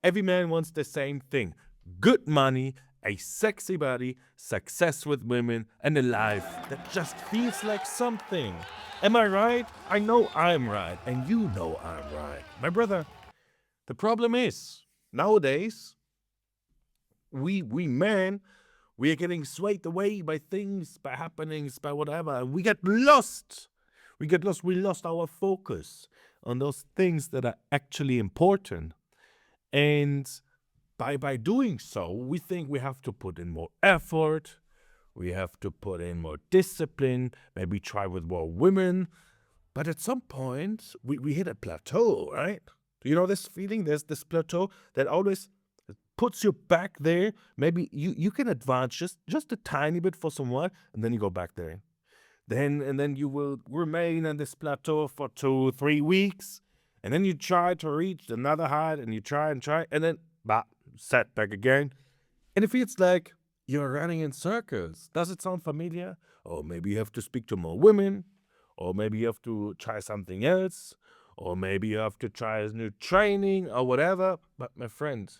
Every man wants the same thing: good money, a sexy body, success with women, and a life that just feels like something. Am I right? I know I'm right, and you know I'm right. My brother, the problem is, nowadays, we men, we are getting swayed away by things, by happenings, by whatever, and we get lost. We get lost. We lost our focus on those things that are actually important. And by doing so, we think we have to put in more effort, we have to put in more discipline, maybe try with more women. But at some point, we hit a plateau, right? Do you know this feeling? There's this plateau that always puts you back there. Maybe you can advance just a tiny bit for someone, and then you go back there. Then you will remain on this plateau for 2, 3 weeks, and then you try to reach another height, and you try and try, and then bah, setback again. And it feels like you're running in circles. Does it sound familiar? Or maybe you have to speak to more women, or maybe you have to try something else, or maybe you have to try a new training or whatever. But my friend,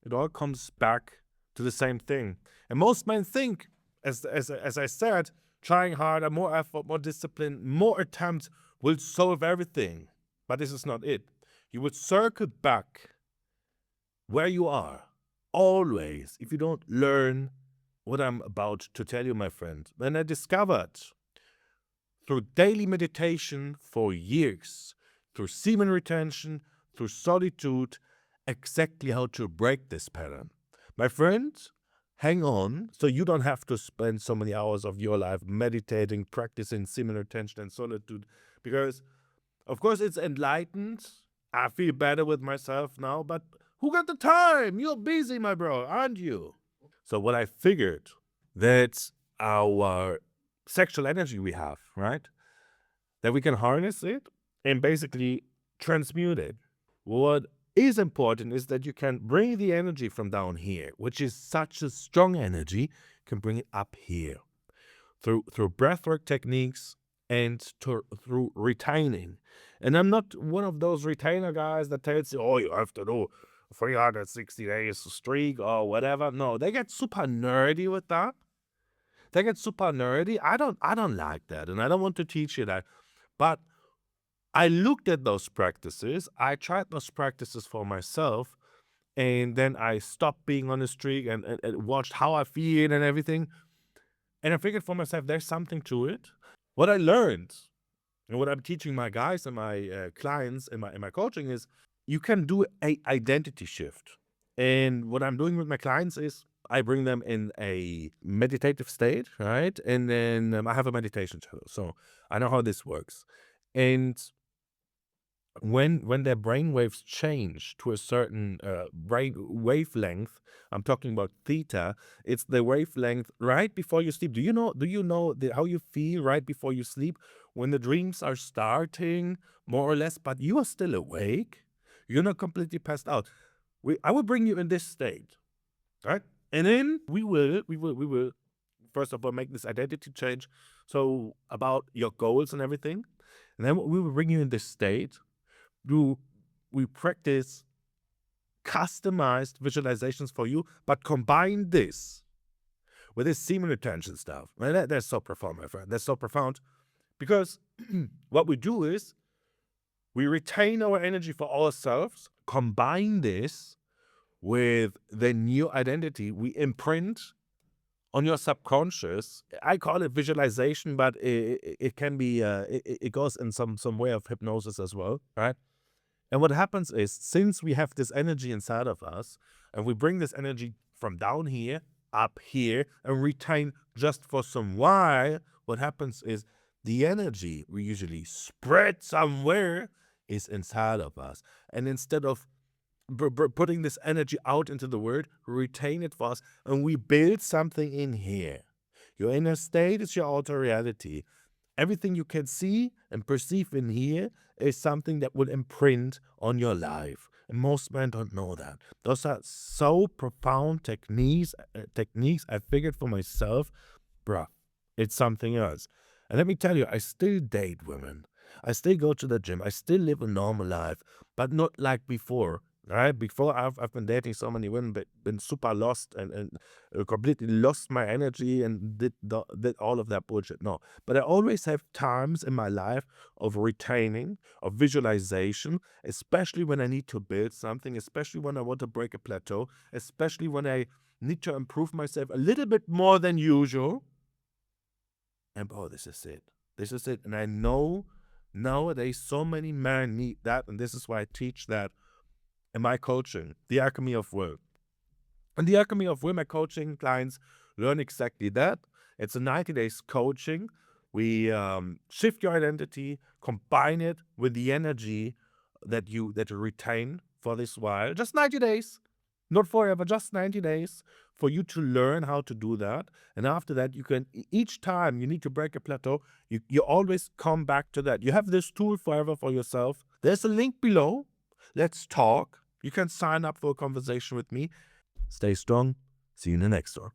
it all comes back to the same thing. And most men think, as I said, trying harder, more effort, more discipline, more attempts will solve everything. But this is not it. You will circle back where you are always if you don't learn what I'm about to tell you, my friend. When I discovered through daily meditation for years, through semen retention, through solitude, exactly how to break this pattern. My friend, hang on so you don't have to spend so many hours of your life meditating, practicing semen retention and solitude, because, of course, it's enlightened. I feel better with myself now, but who got the time? You're busy, my bro, aren't you? So, what I figured that our sexual energy we have, right? That we can harness it and basically transmute it. What is important is that you can bring the energy from down here, which is such a strong energy, can bring it up here through breathwork techniques and through retaining. And I'm not one of those retainer guys that tells you, oh, you have to do 360 days streak or whatever. No, they get super nerdy with that. They get super nerdy. I don't like that, and I don't want to teach you that. But I looked at those practices. I tried those practices for myself, and then I stopped being on the streak and watched how I feel and everything. And I figured for myself, there's something to it. What I learned and what I'm teaching my guys and my clients in my coaching is you can do a identity shift. And what I'm doing with my clients is I bring them in a meditative state, right? And then I have a meditation channel, so I know how this works. And when their brain waves change to a certain brain wavelength, I'm talking about theta. It's the wavelength right before you sleep. Do you know how you feel right before you sleep, when the dreams are starting more or less, but you are still awake? You're not completely passed out. I will bring you in this state, right? And then we will first of all make this identity change, so about your goals and everything. And then we will bring you in this state. Do we practice customized visualizations for you, but combine this with this semen retention stuff? Man, that's so profound, my friend. That's so profound, because what we do is we retain our energy for ourselves, combine this with the new identity we imprint on your subconscious. I call it visualization, but it can be it goes in some way of hypnosis as well, right? And what happens is, since we have this energy inside of us, and we bring this energy from down here up here and retain just for some while, what happens is the energy we usually spread somewhere is inside of us. And instead of putting this energy out into the world, we retain it for us, and we build something in here. Your inner state is your outer reality. Everything you can see and perceive in here is something that will imprint on your life. And most men don't know that. Those are so profound techniques I figured for myself. Bruh, it's something else. And let me tell you, I still date women. I still go to the gym. I still live a normal life, but not like before. right? Before I've been dating so many women, but been super lost and completely lost my energy and did all of that bullshit. No, but I always have times in my life of retaining, of visualization, especially when I need to build something, especially when I want to break a plateau, especially when I need to improve myself a little bit more than usual. And oh, this is it. This is it. And I know nowadays so many men need that, and this is why I teach that in my coaching, the alchemy of will. And the alchemy of will, my coaching clients learn exactly that. It's a 90 days coaching. We shift your identity, combine it with the energy that you retain for this while. Just 90 days, not forever, just 90 days for you to learn how to do that. And after that, you can, each time you need to break a plateau, you always come back to that. You have this tool forever for yourself. There's a link below. Let's talk. You can sign up for a conversation with me. Stay strong. See you in the next one.